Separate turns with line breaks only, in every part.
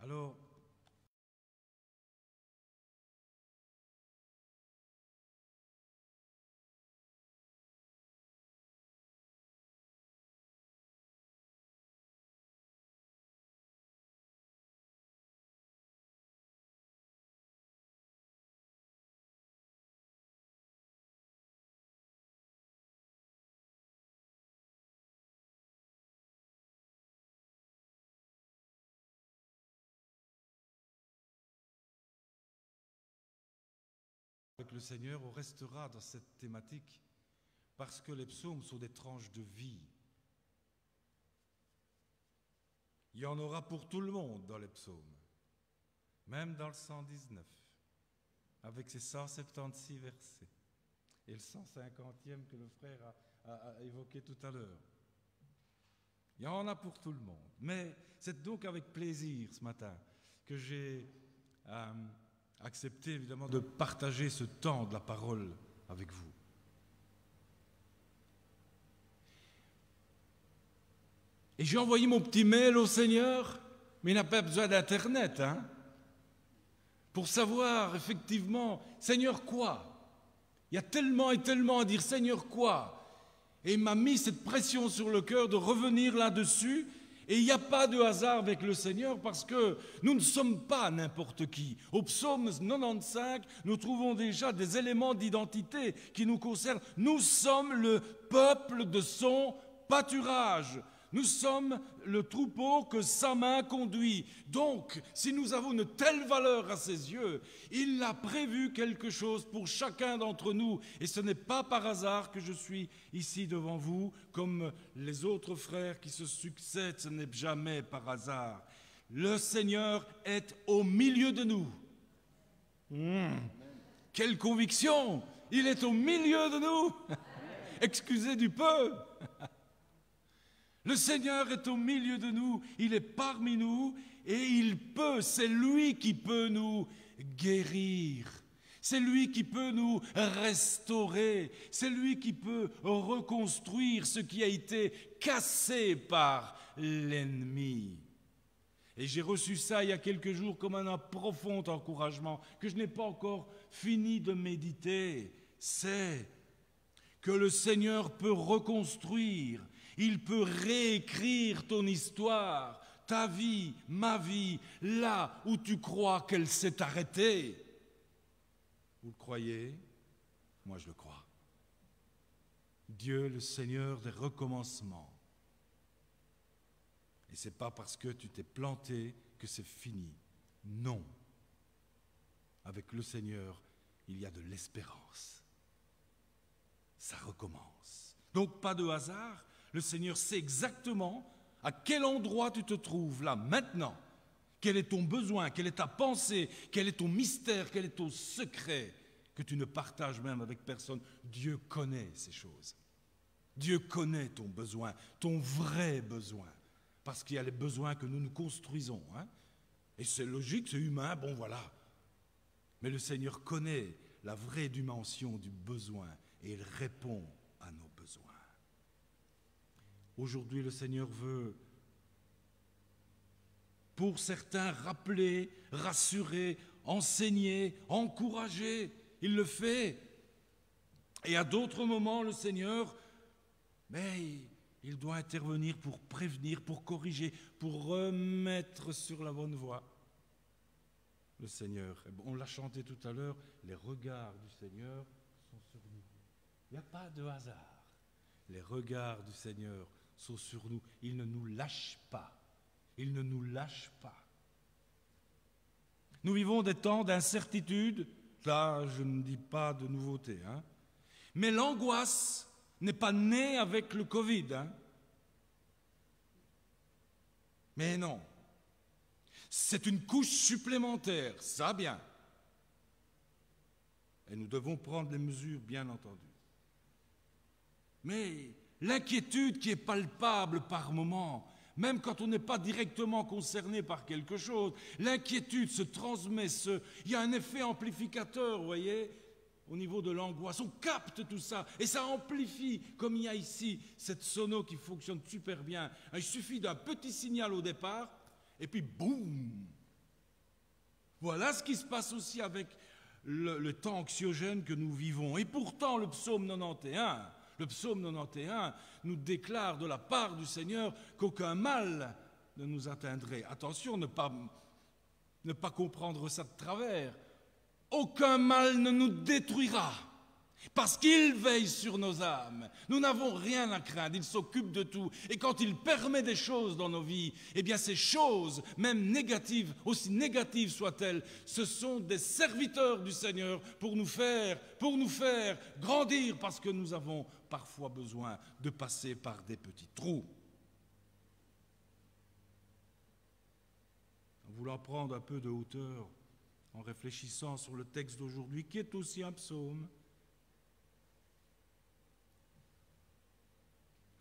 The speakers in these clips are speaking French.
Alors, avec le Seigneur, on restera dans cette thématique parce que les psaumes sont des tranches de vie. Il y en aura pour tout le monde dans les psaumes, même dans le 119, avec ses 176 versets et le 150e que le frère a évoqué tout à l'heure. Il y en a pour tout le monde. Mais c'est donc avec plaisir ce matin que j'ai accepté évidemment de partager ce temps de la parole avec vous. Et j'ai envoyé mon petit mail au Seigneur, mais il n'a pas besoin d'Internet, hein, pour savoir effectivement, Seigneur quoi? Il y a tellement et tellement à dire, Seigneur quoi? Et il m'a mis cette pression sur le cœur de revenir là-dessus. Et il n'y a pas de hasard avec le Seigneur parce que nous ne sommes pas n'importe qui. Au psaume 95, nous trouvons déjà des éléments d'identité qui nous concernent. Nous sommes le peuple de son pâturage. Nous sommes le troupeau que sa main conduit. Donc, si nous avons une telle valeur à ses yeux, il a prévu quelque chose pour chacun d'entre nous. Et ce n'est pas par hasard que je suis ici devant vous, comme les autres frères qui se succèdent, ce n'est jamais par hasard. Le Seigneur est au milieu de nous. Quelle conviction! Il est au milieu de nous. Excusez du peu. Le Seigneur est au milieu de nous, il est parmi nous et il peut, c'est lui qui peut nous guérir, c'est lui qui peut nous restaurer, c'est lui qui peut reconstruire ce qui a été cassé par l'ennemi. Et j'ai reçu ça il y a quelques jours comme un profond encouragement que je n'ai pas encore fini de méditer. C'est que le Seigneur peut reconstruire. Il peut réécrire ton histoire, ta vie, ma vie, là où tu crois qu'elle s'est arrêtée. Vous le croyez? Moi je le crois. Dieu, le Seigneur des recommencements. Et ce n'est pas parce que tu t'es planté que c'est fini. Non. Avec le Seigneur, il y a de l'espérance. Ça recommence. Donc pas de hasard. Le Seigneur sait exactement à quel endroit tu te trouves là, maintenant. Quel est ton besoin, quelle est ta pensée, quel est ton mystère, quel est ton secret que tu ne partages même avec personne. Dieu connaît ces choses. Dieu connaît ton besoin, ton vrai besoin. Parce qu'il y a les besoins que nous nous construisons. Hein? Et c'est logique, c'est humain, bon voilà. Mais le Seigneur connaît la vraie dimension du besoin et il répond à nos besoins. Aujourd'hui, le Seigneur veut, pour certains, rappeler, rassurer, enseigner, encourager. Il le fait. Et à d'autres moments, le Seigneur, il doit intervenir pour prévenir, pour corriger, pour remettre sur la bonne voie. Le Seigneur, on l'a chanté tout à l'heure, les regards du Seigneur sont sur nous. Il n'y a pas de hasard. Les regards du Seigneur sont sur nous. Il ne nous lâche pas. Il ne nous lâche pas. Nous vivons des temps d'incertitude. Là, je ne dis pas de nouveauté. Hein. Mais l'angoisse n'est pas née avec le Covid. Hein. Mais non. C'est une couche supplémentaire. Ça, bien. Et nous devons prendre les mesures, bien entendu. Mais l'inquiétude qui est palpable par moments, même quand on n'est pas directement concerné par quelque chose, l'inquiétude se transmet, il y a un effet amplificateur, vous voyez, au niveau de l'angoisse. On capte tout ça et ça amplifie, comme il y a ici cette sono qui fonctionne super bien. Il suffit d'un petit signal au départ et puis boum, Voilà ce qui se passe aussi avec le temps anxiogène que nous vivons. Et pourtant, le psaume 91 nous déclare de la part du Seigneur qu'aucun mal ne nous atteindrait. Attention, ne pas comprendre ça de travers. Aucun mal ne nous détruira, parce qu'il veille sur nos âmes. Nous n'avons rien à craindre, il s'occupe de tout. Et quand il permet des choses dans nos vies, eh bien ces choses, même négatives, aussi négatives soient-elles, ce sont des serviteurs du Seigneur pour nous faire grandir, parce que nous avons parfois besoin de passer par des petits trous. En voulant prendre un peu de hauteur, en réfléchissant sur le texte d'aujourd'hui, qui est aussi un psaume.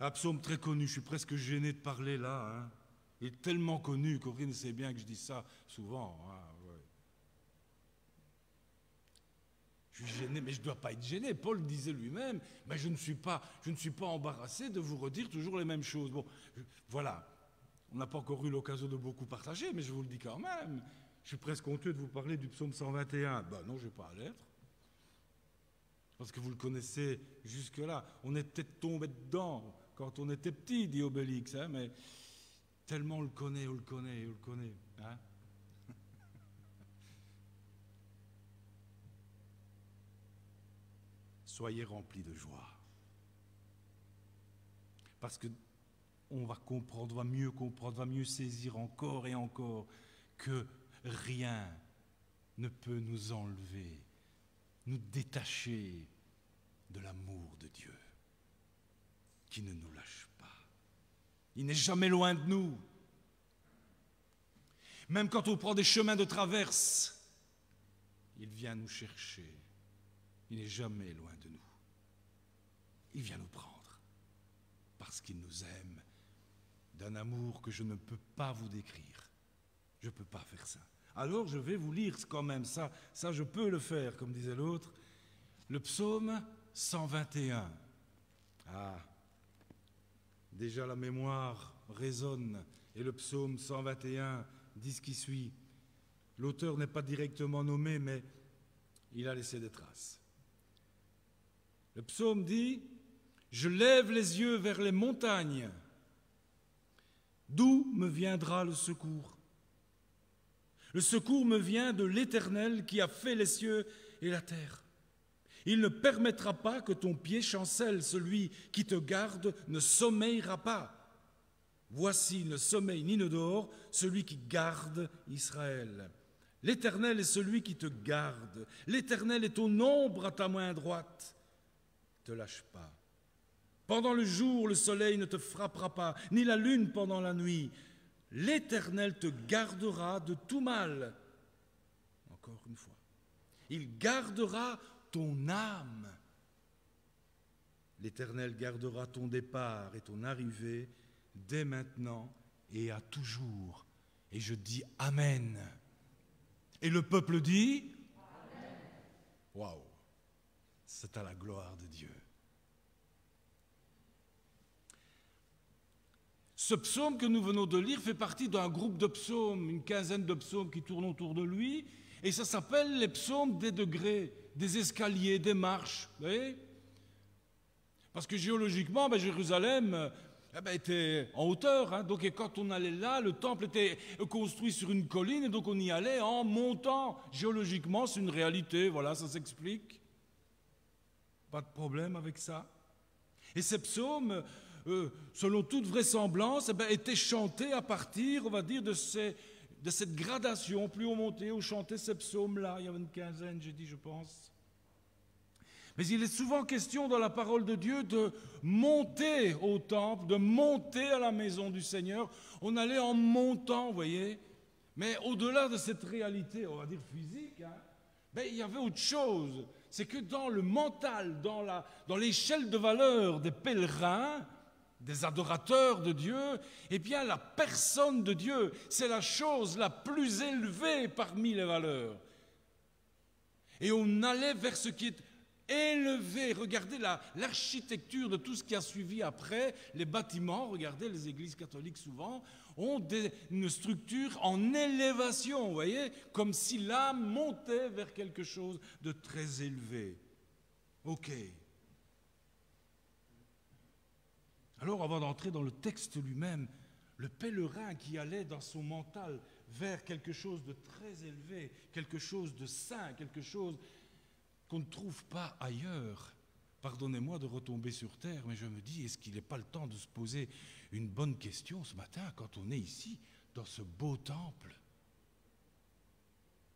Un psaume très connu, je suis presque gêné de parler là. Il est tellement connu, Corinne sait bien que je dis ça souvent. Ouais. Je suis gêné, mais je ne dois pas être gêné. Paul disait lui-même, mais je ne suis pas embarrassé de vous redire toujours les mêmes choses. Bon, voilà, on n'a pas encore eu l'occasion de beaucoup partager, mais je vous le dis quand même. Je suis presque honteux de vous parler du psaume 121. Ben non, je ne vais pas à l'être. Parce que vous le connaissez jusque-là. On est peut-être tombé dedans quand on était petit, dit Obélix, mais tellement on le connaît. Hein. Soyez remplis de joie. Parce que on va comprendre, va mieux saisir encore et encore que rien ne peut nous enlever, nous détacher de l'amour de Dieu, qui ne nous lâche pas. Il n'est jamais loin de nous. Même quand on prend des chemins de traverse, il vient nous chercher. Il n'est jamais loin de nous. Il vient nous prendre, parce qu'il nous aime d'un amour que je ne peux pas vous décrire. Je ne peux pas faire ça. Alors je vais vous lire quand même ça je peux le faire, comme disait l'autre, le psaume 121. Déjà la mémoire résonne, et le psaume 121 dit ce qui suit. L'auteur n'est pas directement nommé, mais il a laissé des traces. Le psaume dit « Je lève les yeux vers les montagnes. D'où me viendra le secours ? Le secours me vient de l'Éternel qui a fait les cieux et la terre. Il ne permettra pas que ton pied chancelle, celui qui te garde ne sommeillera pas. Voici, ne sommeille ni ne dort, celui qui garde Israël. L'Éternel est celui qui te garde. L'Éternel est ton ombre à ta main droite. Ne te lâche pas. Pendant le jour, le soleil ne te frappera pas, ni la lune pendant la nuit. L'Éternel te gardera de tout mal. Encore une fois. Il gardera ton âme. L'Éternel gardera ton départ et ton arrivée dès maintenant et à toujours. Et je dis Amen. Et le peuple dit Amen. Waouh, c'est à la gloire de Dieu. Ce psaume que nous venons de lire fait partie d'un groupe de psaumes, une quinzaine de psaumes qui tournent autour de lui, et ça s'appelle les psaumes des degrés, des escaliers, des marches. Vous voyez ? Parce que géologiquement, Jérusalem était en hauteur, donc et quand on allait là, le temple était construit sur une colline, et donc on y allait en montant. Géologiquement, c'est une réalité, voilà, ça s'explique. Pas de problème avec ça. Et ces psaumes, selon toute vraisemblance, étaient chantés à partir, on va dire, de cette gradation. Plus on montait, on chantait ces psaumes-là. Il y avait une quinzaine, j'ai dit, je pense. Mais il est souvent question dans la parole de Dieu de monter au temple, de monter à la maison du Seigneur. On allait en montant, vous voyez. Mais au-delà de cette réalité, on va dire physique, il y avait autre chose. C'est que dans le mental, dans l'échelle de valeur des pèlerins, des adorateurs de Dieu, eh bien la personne de Dieu, c'est la chose la plus élevée parmi les valeurs. Et on allait vers ce qui est élevé. Regardez l'architecture de tout ce qui a suivi après. Les bâtiments, regardez, les églises catholiques souvent, ont une structure en élévation, vous voyez, comme si l'âme montait vers quelque chose de très élevé. Ok. Alors, avant d'entrer dans le texte lui-même, le pèlerin qui allait dans son mental vers quelque chose de très élevé, quelque chose de saint, quelque chose qu'on ne trouve pas ailleurs. Pardonnez-moi de retomber sur terre, mais je me dis, est-ce qu'il n'est pas le temps de se poser une bonne question ce matin quand on est ici, dans ce beau temple?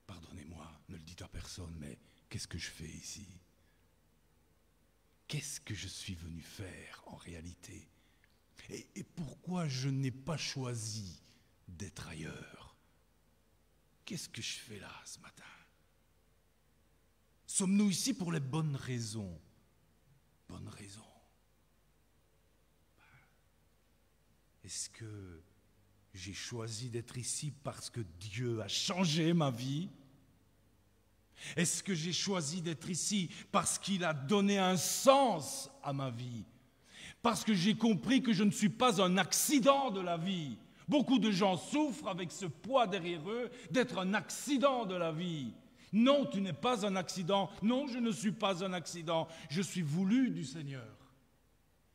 Pardonnez-moi, ne le dites à personne, mais qu'est-ce que je fais ici? Qu'est-ce que je suis venu faire en réalité? Et pourquoi je n'ai pas choisi d'être ailleurs? Qu'est-ce que je fais là ce matin? Sommes-nous ici pour les bonnes raisons? Bonnes raisons. Est-ce que j'ai choisi d'être ici parce que Dieu a changé ma vie? Est-ce que j'ai choisi d'être ici parce qu'il a donné un sens à ma vie? Parce que j'ai compris que je ne suis pas un accident de la vie. Beaucoup de gens souffrent avec ce poids derrière eux d'être un accident de la vie. Non, tu n'es pas un accident. Non, je ne suis pas un accident. Je suis voulu du Seigneur.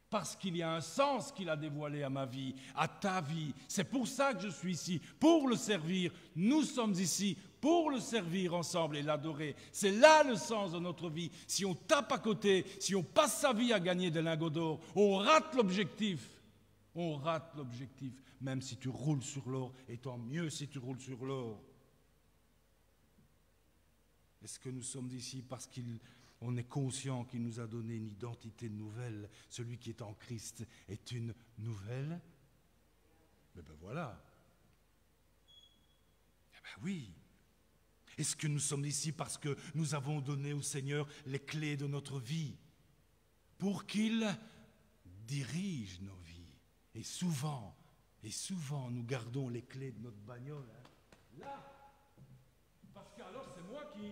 Parce qu'il y a un sens qu'il a dévoilé à ma vie, à ta vie. C'est pour ça que je suis ici, pour le servir. Nous sommes ici pour le servir ensemble et l'adorer. C'est là le sens de notre vie. Si on tape à côté, si on passe sa vie à gagner des lingots d'or, on rate l'objectif. On rate l'objectif, même si tu roules sur l'or, et tant mieux si tu roules sur l'or. Est-ce que nous sommes ici parce qu'on est conscient qu'il nous a donné une identité nouvelle? Celui qui est en Christ est une nouvelle? Mais ben voilà. Eh ben oui. Est-ce que nous sommes ici parce que nous avons donné au Seigneur les clés de notre vie pour qu'il dirige nos vies? Et souvent, nous gardons les clés de notre bagnole. Là, parce qu'alors c'est moi qui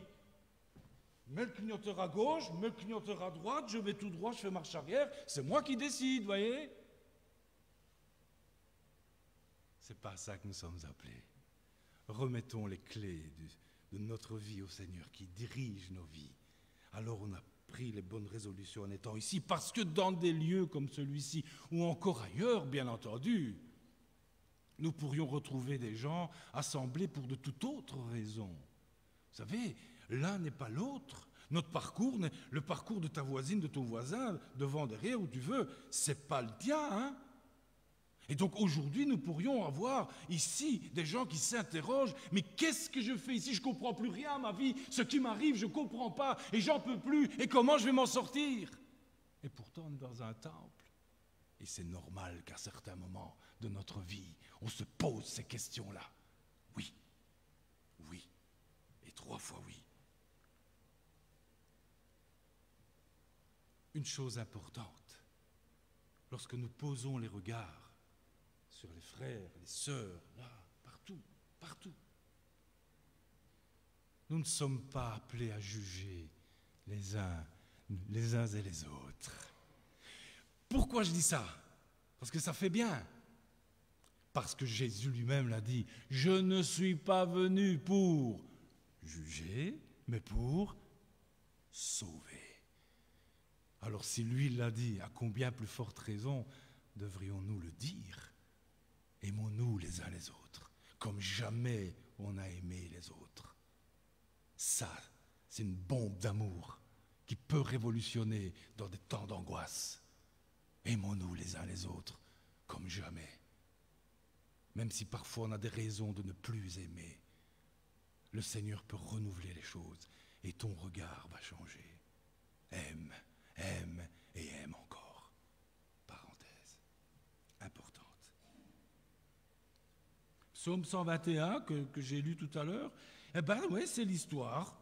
mets le clignoteur à gauche, mets le clignoteur à droite, je vais tout droit, je fais marche arrière. C'est moi qui décide, voyez? C'est pas à ça que nous sommes appelés. Remettons les clés de notre vie au Seigneur qui dirige nos vies. Alors on a pris les bonnes résolutions en étant ici, parce que dans des lieux comme celui-ci, ou encore ailleurs, bien entendu, nous pourrions retrouver des gens assemblés pour de toute autre raison. Vous savez, l'un n'est pas l'autre. Notre parcours, le parcours de ta voisine, de ton voisin, devant, derrière, où tu veux, c'est pas le tien, hein? Et donc aujourd'hui, nous pourrions avoir ici des gens qui s'interrogent, mais qu'est-ce que je fais ici? Je ne comprends plus rien à ma vie, ce qui m'arrive, je ne comprends pas, et j'en peux plus, et comment je vais m'en sortir? Et pourtant, on est dans un temple. Et c'est normal qu'à certains moments de notre vie, on se pose ces questions-là. Oui, oui, et 3 fois oui. Une chose importante, lorsque nous posons les regards sur les frères, les sœurs, là, partout, partout. Nous ne sommes pas appelés à juger les uns et les autres. Pourquoi je dis ça? Parce que ça fait bien. Parce que Jésus lui-même l'a dit, je ne suis pas venu pour juger, mais pour sauver. Alors si lui l'a dit, à combien plus forte raison devrions-nous le dire? Aimons-nous les uns les autres, comme jamais on a aimé les autres. Ça, c'est une bombe d'amour qui peut révolutionner dans des temps d'angoisse. Aimons-nous les uns les autres, comme jamais. Même si parfois on a des raisons de ne plus aimer, le Seigneur peut renouveler les choses et ton regard va changer. Aime, aime et aime encore. Parenthèse importante. Psaume 121 que j'ai lu tout à l'heure, eh bien oui, c'est l'histoire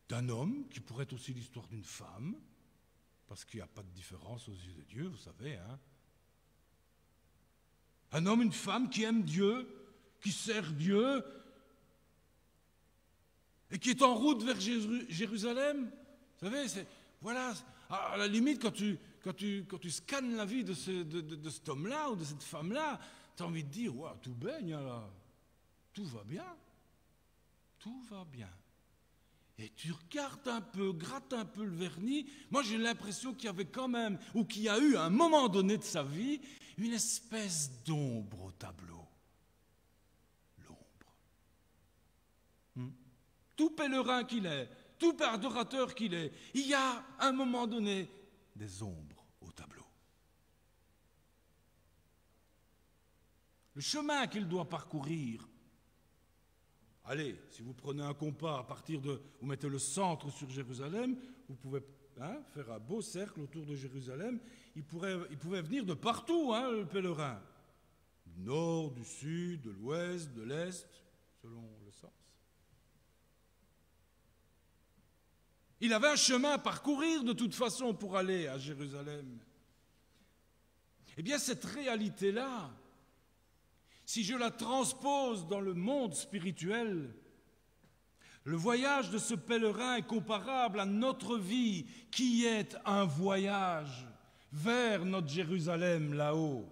d'un homme qui pourrait être aussi l'histoire d'une femme, parce qu'il n'y a pas de différence aux yeux de Dieu, vous savez. Hein? Un homme, une femme qui aime Dieu, qui sert Dieu, et qui est en route vers Jérusalem. Vous savez, voilà, à la limite, quand tu scannes la vie de cet homme-là ou de cette femme-là, tu as envie de dire, ouais, tout baigne là, tout va bien, tout va bien. Et tu regardes un peu, grattes un peu le vernis. Moi, j'ai l'impression qu'il y avait quand même, ou qu'il y a eu à un moment donné de sa vie, une espèce d'ombre au tableau. L'ombre. Tout pèlerin qu'il est, tout adorateur qu'il est, il y a à un moment donné des ombres au tableau. Le chemin qu'il doit parcourir. Allez, si vous prenez un compas à partir de... Vous mettez le centre sur Jérusalem, vous pouvez faire un beau cercle autour de Jérusalem. Il pouvait venir de partout, le pèlerin. Du nord, du sud, de l'ouest, de l'est, selon le sens. Il avait un chemin à parcourir de toute façon pour aller à Jérusalem. Eh bien, cette réalité-là, si je la transpose dans le monde spirituel, le voyage de ce pèlerin est comparable à notre vie qui est un voyage vers notre Jérusalem là-haut.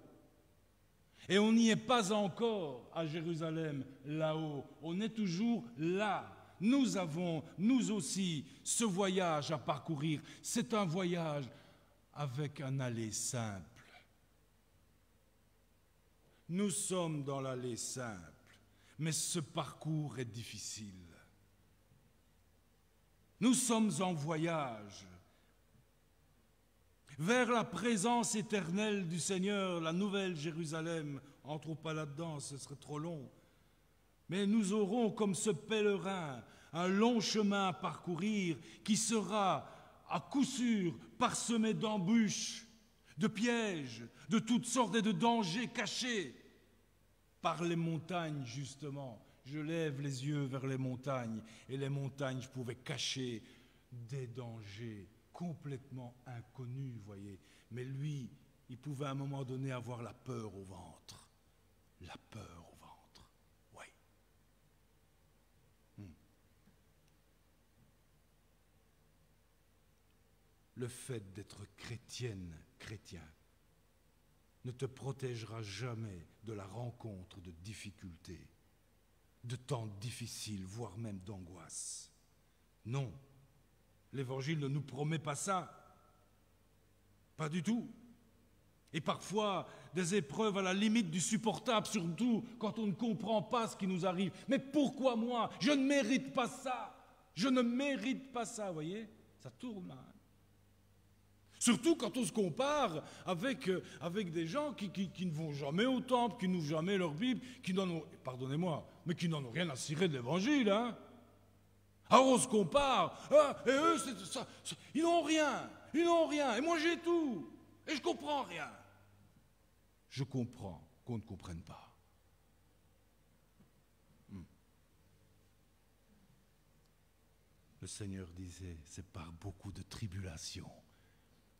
Et on n'y est pas encore à Jérusalem là-haut, on est toujours là. Nous avons, nous aussi, ce voyage à parcourir. C'est un voyage avec un aller simple. Nous sommes dans l'allée simple, mais ce parcours est difficile. Nous sommes en voyage vers la présence éternelle du Seigneur, la nouvelle Jérusalem. Entrons pas là-dedans, ce serait trop long. Mais nous aurons, comme ce pèlerin, un long chemin à parcourir qui sera, à coup sûr, parsemé d'embûches, de pièges, de toutes sortes et de dangers cachés par les montagnes, justement. Je lève les yeux vers les montagnes, et les montagnes, je pouvais cacher des dangers complètement inconnus, voyez. Mais lui, il pouvait à un moment donné avoir la peur au ventre. La peur au ventre, oui. Le fait d'être chrétienne, chrétien, ne te protégera jamais de la rencontre de difficultés, de temps difficiles, voire même d'angoisse. Non, l'Évangile ne nous promet pas ça. Pas du tout. Et parfois, des épreuves à la limite du supportable, surtout quand on ne comprend pas ce qui nous arrive. Mais pourquoi moi? Je ne mérite pas ça. Je ne mérite pas ça, vous voyez? Ça tourne mal. Surtout quand on se compare avec des gens qui ne vont jamais au temple, qui n'ouvrent jamais leur Bible, qui n'en ont, pardonnez-moi, mais qui n'en ont rien à cirer de l'Évangile. Alors on se compare, et eux, ils n'ont rien, et moi j'ai tout, et je comprends rien. Je comprends qu'on ne comprenne pas. Le Seigneur disait, c'est par beaucoup de tribulations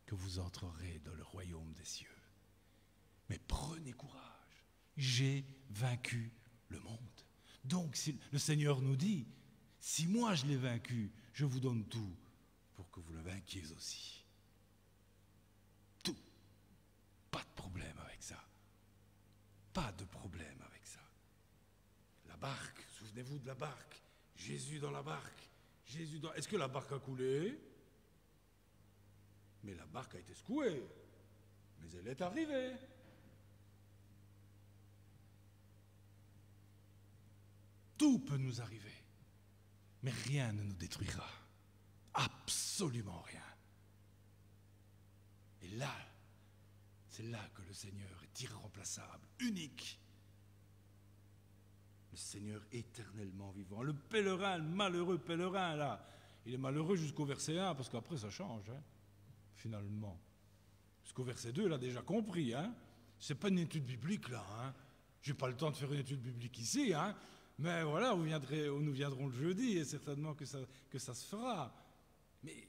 que vous entrerez dans le royaume des cieux. Mais prenez courage, j'ai vaincu le monde. Donc si le Seigneur nous dit, si moi je l'ai vaincu, je vous donne tout pour que vous le vainquiez aussi. Tout. Pas de problème avec ça. Pas de problème avec ça. La barque, souvenez-vous de la barque. Jésus dans la barque. Est-ce que la barque a coulé? Mais la barque a été secouée, mais elle est arrivée. Tout peut nous arriver, mais rien ne nous détruira. Absolument rien. Et là, c'est là que le Seigneur est irremplaçable, unique. Le Seigneur éternellement vivant. Le pèlerin, le malheureux pèlerin, là, il est malheureux jusqu'au verset 1, parce qu'après ça change, finalement. Jusqu'au verset 2, il a déjà compris. C'est pas une étude biblique, là. J'ai pas le temps de faire une étude biblique ici, mais voilà, nous viendrons le jeudi, et certainement que ça se fera. Mais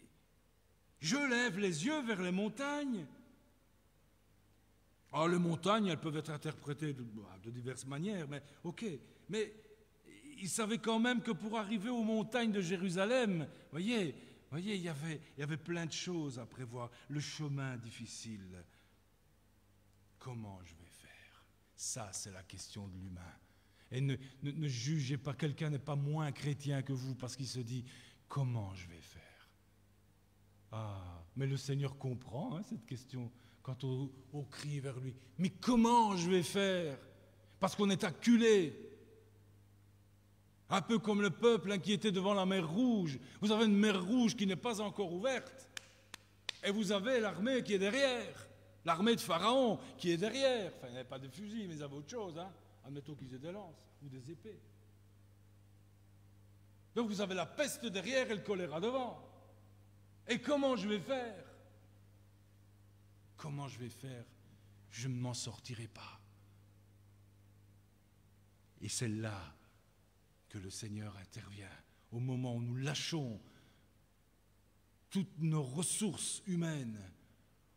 je lève les yeux vers les montagnes. Les montagnes, elles peuvent être interprétées de diverses manières, mais ok. Mais il savait quand même que pour arriver aux montagnes de Jérusalem, voyez, il y avait plein de choses à prévoir. Le chemin difficile. Comment je vais faire? Ça, c'est la question de l'humain. Et ne jugez pas, quelqu'un n'est pas moins chrétien que vous parce qu'il se dit, comment je vais faire? Ah, mais le Seigneur comprend cette question quand on crie vers lui. Mais comment je vais faire? Parce qu'on est acculé. Un peu comme le peuple qui était devant la mer Rouge. Vous avez une mer Rouge qui n'est pas encore ouverte. Et vous avez l'armée qui est derrière. L'armée de Pharaon qui est derrière. Enfin, il n'avait pas de fusil, mais ils avaient autre chose. Admettons qu'ils aient des lances ou des épées. Donc vous avez la peste derrière et le choléra devant. Et comment je vais faire? Comment je vais faire? Je ne m'en sortirai pas. Et c'est là que le Seigneur intervient, au moment où nous lâchons toutes nos ressources humaines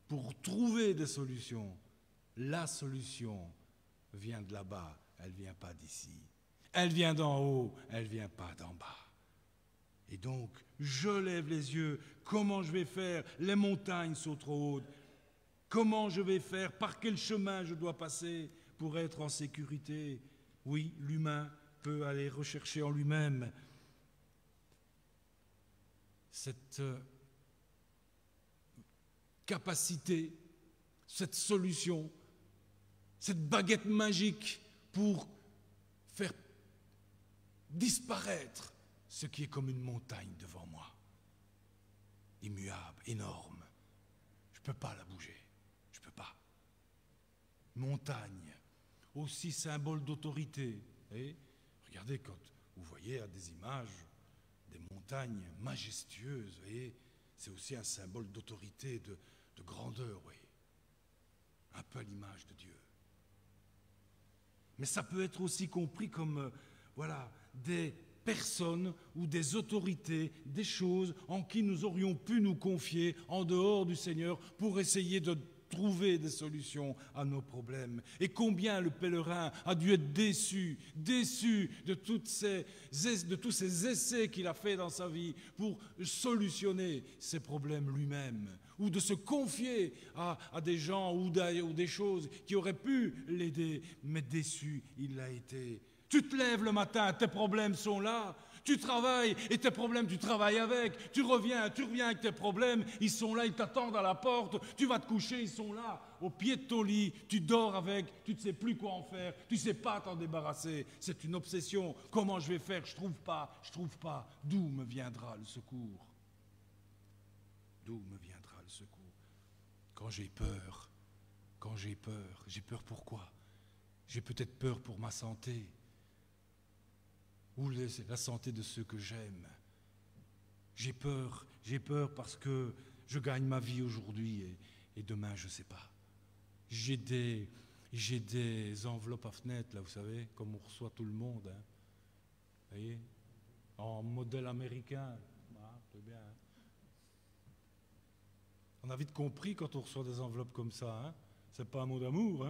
pour trouver des solutions. La solution vient de là-bas, elle ne vient pas d'ici. Elle vient d'en haut, elle ne vient pas d'en bas. Et donc, je lève les yeux. Comment je vais faire? Les montagnes sont trop hautes. Comment je vais faire? Par quel chemin je dois passer pour être en sécurité? Oui, l'humain peut aller rechercher en lui-même cette capacité, cette solution, cette baguette magique pour faire disparaître ce qui est comme une montagne devant moi, immuable, énorme. Je ne peux pas la bouger, je ne peux pas. Montagne, aussi symbole d'autorité. Et regardez, quand vous voyez à des images des montagnes majestueuses, voyez, c'est aussi un symbole d'autorité, de grandeur, voyez, un peu à l'image de Dieu. Mais ça peut être aussi compris comme, des personnes ou des autorités, des choses en qui nous aurions pu nous confier en dehors du Seigneur pour essayer de trouver des solutions à nos problèmes. Et combien le pèlerin a dû être déçu de tous ces essais qu'il a fait dans sa vie pour solutionner ses problèmes lui-même, ou de se confier à des gens ou des choses qui auraient pu l'aider, mais déçu il l'a été. Tu te lèves le matin, tes problèmes sont là. Tu travailles et tes problèmes, tu travailles avec. Tu reviens avec tes problèmes, ils sont là, ils t'attendent à la porte. Tu vas te coucher, ils sont là, au pied de ton lit. Tu dors avec, tu ne sais plus quoi en faire, tu ne sais pas t'en débarrasser. C'est une obsession. Comment je vais faire? Je trouve pas. D'où me viendra le secours? D'où me viendra le secours? Quand j'ai peur, j'ai peur pourquoi? J'ai peut-être peur pour ma santé. Ou la santé de ceux que j'aime. J'ai peur parce que je gagne ma vie aujourd'hui et demain je ne sais pas. J'ai des enveloppes à fenêtre, là, vous savez, comme on reçoit tout le monde. Vous voyez, en modèle américain. C'est bien. On a vite compris quand on reçoit des enveloppes comme ça. C'est pas un mot d'amour,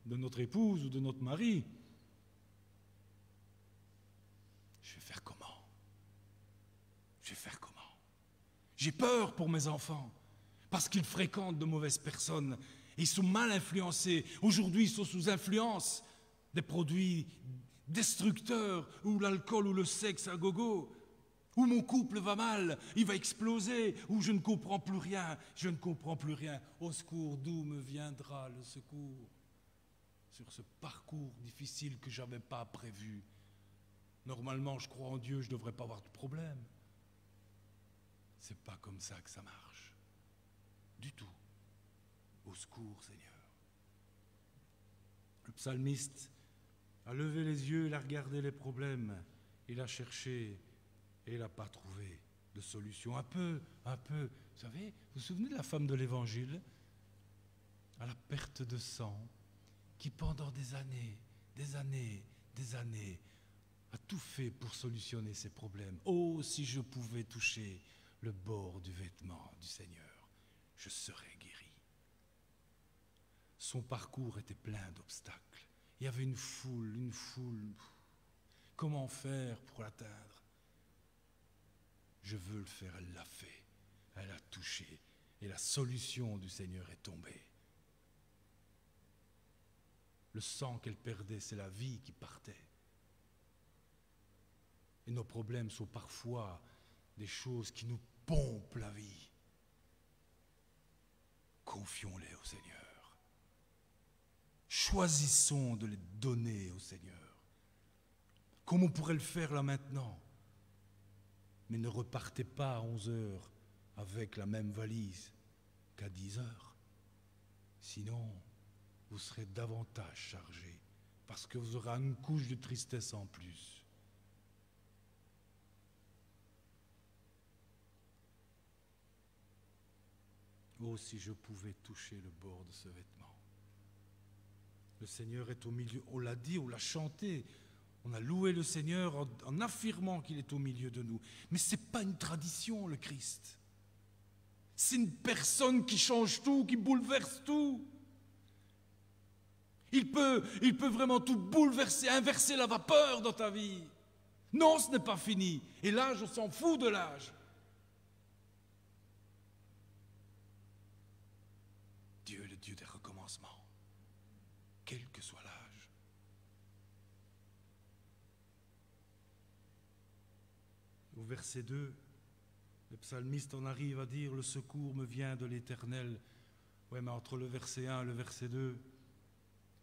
de notre épouse ou de notre mari. Je vais faire comment? J'ai peur pour mes enfants, parce qu'ils fréquentent de mauvaises personnes, et ils sont mal influencés. Aujourd'hui, ils sont sous influence des produits destructeurs, ou l'alcool, ou le sexe à gogo, ou mon couple va mal, il va exploser, ou je ne comprends plus rien. Au secours, d'où me viendra le secours? Sur ce parcours difficile que je n'avais pas prévu. Normalement, je crois en Dieu, je ne devrais pas avoir de problème. C'est pas comme ça que ça marche. Du tout. Au secours, Seigneur. Le psalmiste a levé les yeux, il a regardé les problèmes, il a cherché et il n'a pas trouvé de solution. Un peu, vous savez, vous vous souvenez de la femme de l'Évangile, à la perte de sang, qui pendant des années, a tout fait pour solutionner ses problèmes. Oh, si je pouvais toucher le bord du vêtement du Seigneur, je serais guéri. Son parcours était plein d'obstacles. Il y avait une foule. comment faire pour l'atteindre. Je veux le faire, elle l'a fait, elle a touché, et la solution du Seigneur est tombée. Le sang qu'elle perdait, c'est la vie qui partait. Et nos problèmes sont parfois des choses qui nous pompent la vie. Confions-les au Seigneur. Choisissons de les donner au Seigneur. Comme on pourrait le faire là maintenant. Mais ne repartez pas à 11 heures avec la même valise qu'à 10 heures. Sinon, vous serez davantage chargé parce que vous aurez une couche de tristesse en plus. Oh, si je pouvais toucher le bord de ce vêtement. Le Seigneur est au milieu, on l'a dit, on l'a chanté, on a loué le Seigneur en affirmant qu'il est au milieu de nous. Mais ce n'est pas une tradition, le Christ. C'est une personne qui change tout, qui bouleverse tout. Il peut vraiment tout bouleverser, inverser la vapeur dans ta vie. Non, ce n'est pas fini. Et l'âge, on s'en fout de l'âge. Dieu est le Dieu des recommencements, quel que soit l'âge. Au verset 2, le psalmiste en arrive à dire « Le secours me vient de l'Éternel ». Oui, mais entre le verset 1 et le verset 2,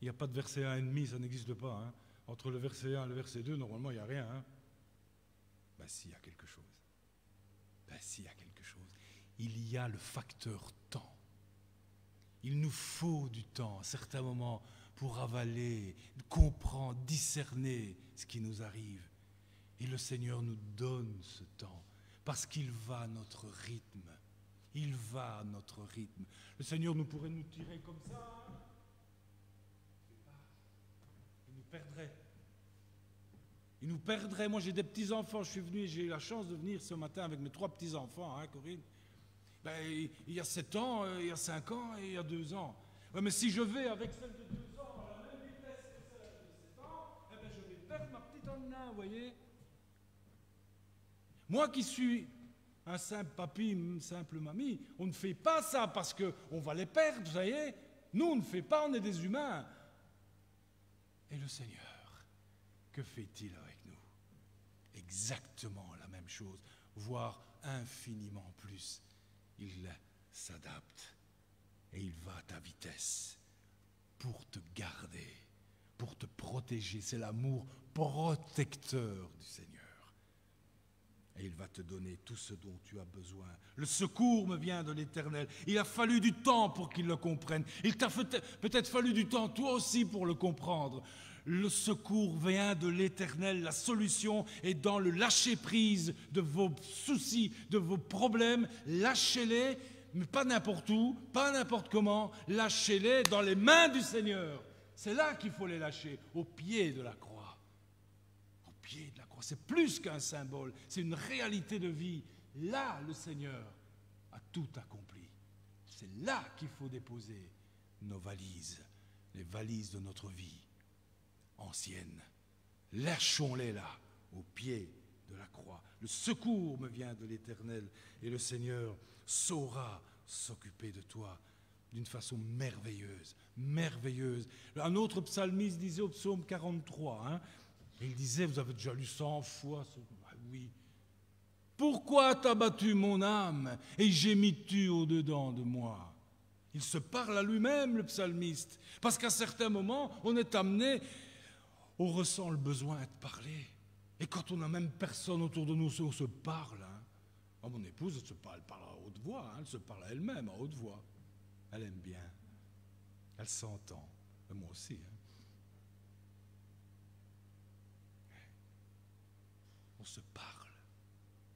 il n'y a pas de verset 1,5, ça n'existe pas. Hein. Entre le verset 1 et le verset 2, normalement, il n'y a rien. Hein. Ben si, il y a quelque chose. Ben si, il y a quelque chose. Il y a le facteur temps. Il nous faut du temps, à certains moments, pour avaler, comprendre, discerner ce qui nous arrive. Et le Seigneur nous donne ce temps, parce qu'il va à notre rythme. Il va à notre rythme. Le Seigneur nous pourrait nous tirer comme ça. Hein. Il nous perdrait. Il nous perdrait. Moi, j'ai des petits-enfants. Je suis venu, j'ai eu la chance de venir ce matin avec mes 3 petits-enfants, hein, Corinne. Ben, il y a 7 ans, il y a 5 ans et il y a 2 ans. Ouais, mais si je vais avec celle de 2 ans à la même vitesse que celle de 7 ans, eh ben, je vais perdre ma petite Anna, vous voyez. Moi qui suis un simple papy, une simple mamie, on ne fait pas ça parce qu'on va les perdre, vous voyez. Nous, on ne fait pas, on est des humains. Et le Seigneur, que fait-il avec nous? Exactement la même chose, voire infiniment plus. Il s'adapte et il va à ta vitesse pour te garder, pour te protéger. C'est l'amour protecteur du Seigneur. Et il va te donner tout ce dont tu as besoin. Le secours me vient de l'Éternel. Il a fallu du temps pour qu'il le comprenne. Il t'a peut-être fallu du temps, toi aussi, pour le comprendre. Le secours vient de l'Éternel. La solution est dans le lâcher-prise de vos soucis, de vos problèmes. Lâchez-les, mais pas n'importe où, pas n'importe comment. Lâchez-les dans les mains du Seigneur. C'est là qu'il faut les lâcher, au pied de la croix. Au pied de la croix. C'est plus qu'un symbole, c'est une réalité de vie. Là, le Seigneur a tout accompli. C'est là qu'il faut déposer nos valises, les valises de notre vie ancienne. Lâchons-les là, au pied de la croix. Le secours me vient de l'Éternel et le Seigneur saura s'occuper de toi d'une façon merveilleuse, merveilleuse. Un autre psalmiste disait au psaume 43, hein, il disait, vous avez déjà lu 100 fois, oui. Pourquoi t'as battu mon âme et gémis-tu au-dedans de moi? Il se parle à lui-même, le psalmiste, parce qu'à certains moments, on est amené, on ressent le besoin de parler. Et quand on n'a même personne autour de nous, on se parle. Hein. Oh, mon épouse, elle parle à haute voix, hein, elle se parle à elle-même à haute voix. Elle aime bien, elle s'entend, et moi aussi. Hein. On se parle,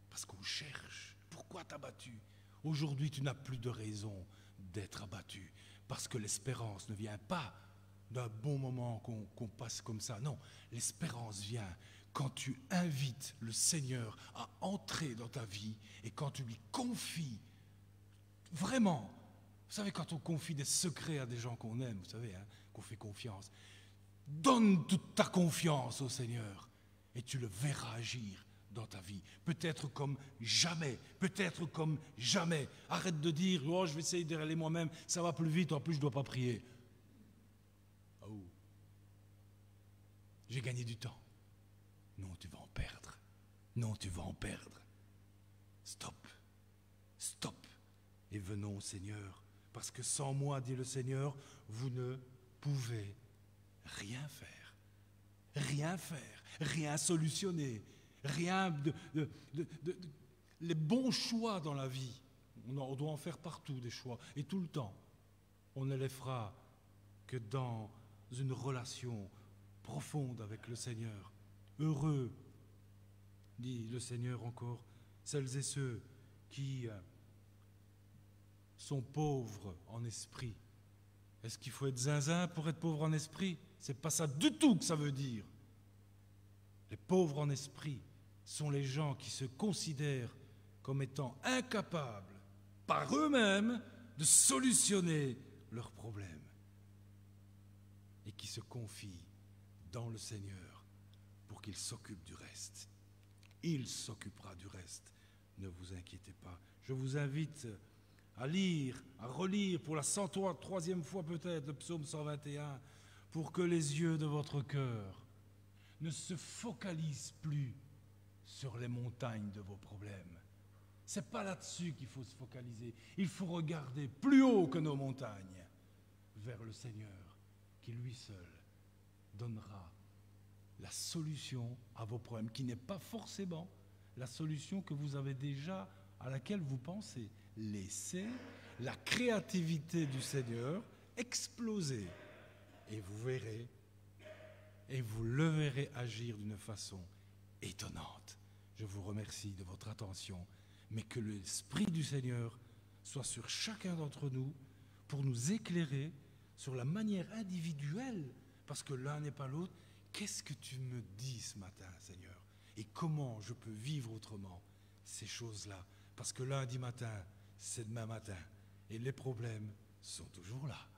parce qu'on cherche. Pourquoi t'as battu? Aujourd'hui, tu n'as plus de raison d'être abattu, parce que l'espérance ne vient pas d'un bon moment qu'on passe comme ça. Non, l'espérance vient quand tu invites le Seigneur à entrer dans ta vie et quand tu lui confies vraiment. Vous savez, quand on confie des secrets à des gens qu'on aime, vous savez, hein, qu'on fait confiance, donne toute ta confiance au Seigneur. et tu le verras agir dans ta vie. Peut-être comme jamais, peut-être comme jamais. Arrête de dire, oh, je vais essayer d'y aller moi-même, ça va plus vite, en plus je ne dois pas prier. Oh, j'ai gagné du temps. Non, tu vas en perdre. Non, tu vas en perdre. Stop, stop. Et venons au Seigneur, parce que sans moi, dit le Seigneur, vous ne pouvez rien faire. Rien faire, rien solutionner, rien les bons choix dans la vie. On doit en faire partout des choix, et tout le temps. On ne les fera que dans une relation profonde avec le Seigneur. Heureux, dit le Seigneur encore, celles et ceux qui sont pauvres en esprit. Est-ce qu'il faut être zinzin pour être pauvre en esprit? C'est pas ça du tout que ça veut dire. Les pauvres en esprit sont les gens qui se considèrent comme étant incapables par eux-mêmes de solutionner leurs problèmes et qui se confient dans le Seigneur pour qu'il s'occupe du reste. Il s'occupera du reste, ne vous inquiétez pas. Je vous invite à lire, à relire pour la 103e fois peut-être le psaume 121, pour que les yeux de votre cœur ne se focalisent plus sur les montagnes de vos problèmes. Ce n'est pas là-dessus qu'il faut se focaliser. Il faut regarder plus haut que nos montagnes, vers le Seigneur, qui lui seul donnera la solution à vos problèmes, qui n'est pas forcément la solution que vous avez déjà, à laquelle vous pensez. Laissez la créativité du Seigneur exploser. Et vous verrez, et vous le verrez agir d'une façon étonnante. Je vous remercie de votre attention, mais que l'Esprit du Seigneur soit sur chacun d'entre nous pour nous éclairer sur la manière individuelle, parce que l'un n'est pas l'autre. Qu'est-ce que tu me dis ce matin, Seigneur? Et comment je peux vivre autrement ces choses-là? Parce que lundi matin, c'est demain matin, et les problèmes sont toujours là.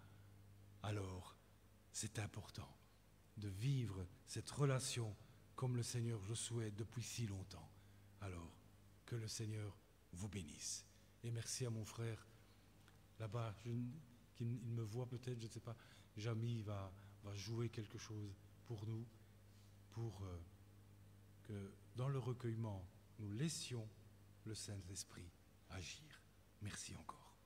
Alors, c'est important de vivre cette relation comme le Seigneur le souhaite depuis si longtemps. Alors, que le Seigneur vous bénisse. Et merci à mon frère là-bas, il me voit peut-être, je ne sais pas, Jamy va jouer quelque chose pour nous, pour que dans le recueillement, nous laissions le Saint-Esprit agir. Merci encore.